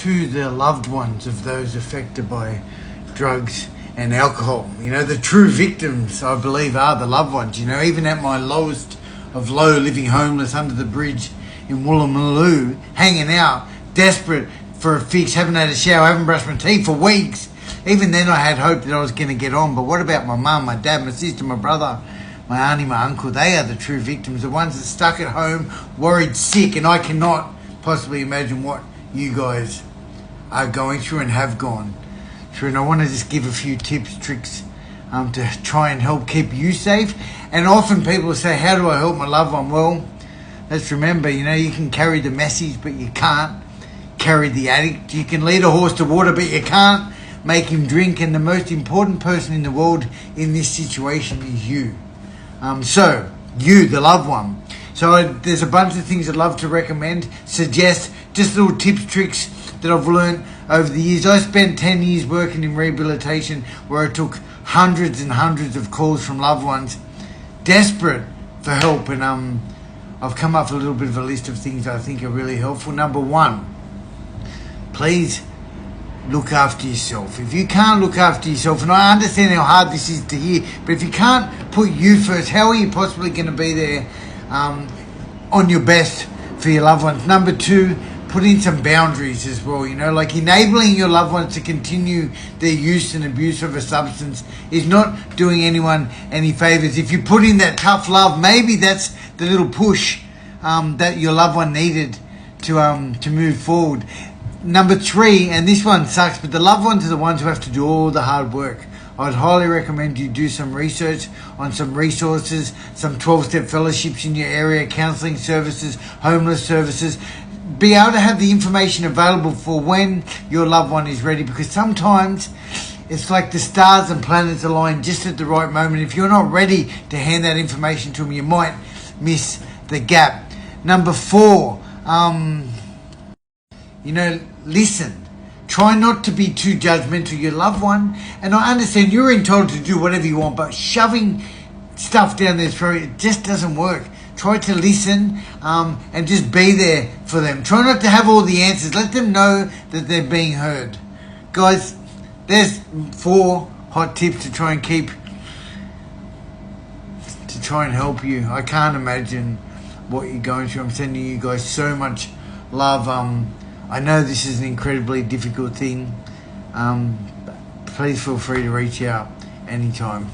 to the loved ones of those affected by drugs and alcohol. You know, the true victims, I believe, are the loved ones. You know, even at my lowest of low, living homeless under the bridge in Woolloomooloo, hanging out, desperate for a fix, haven't had a shower, haven't brushed my teeth for weeks. Even then I had hope that I was going to get on. But what about my mum, my dad, my sister, my brother, my auntie, my uncle? They are the true victims, the ones that stuck at home, worried, sick, and I cannot possibly imagine what you guys are going through and have gone through. And I want to just give a few tips, tricks to try and help keep you safe. And often people say, how do I help my loved one? Well, let's remember, you know, you can carry the message, but you can't carry the addict. You can lead a horse to water, but you can't make him drink. And the most important person in the world in this situation is you. So, you, the loved one. So there's a bunch of things I'd love to recommend, suggest, just little tips, tricks that I've learned over the years. I spent 10 years working in rehabilitation where I took hundreds and hundreds of calls from loved ones desperate for help. And I've come up with a little bit of a list of things that I think are really helpful. Number one, please look after yourself. If you can't look after yourself, and I understand how hard this is to hear, but if you can't put you first, how are you possibly going to be there on your best for your loved ones? Number two, put in some boundaries as well. You know, like enabling your loved ones to continue their use and abuse of a substance is not doing anyone any favors. If you put in that tough love, maybe that's the little push that your loved one needed to move forward. Number three, and this one sucks, but the loved ones are the ones who have to do all the hard work. I'd highly recommend you do some research on some resources, some 12-step fellowships in your area, counselling services, homeless services. Be able to have the information available for when your loved one is ready, because sometimes it's like the stars and planets align just at the right moment. If you're not ready to hand that information to them, you might miss the gap. Number four, listen. Try not to be too judgmental of your loved one. And I understand you're entitled to do whatever you want, but shoving stuff down their throat, it just doesn't work. Try to listen and just be there for them. Try not to have all the answers. Let them know that they're being heard. Guys, there's 4 hot tips to try and help you. I can't imagine what you're going through. I'm sending you guys so much love. I know this is an incredibly difficult thing. Please feel free to reach out anytime.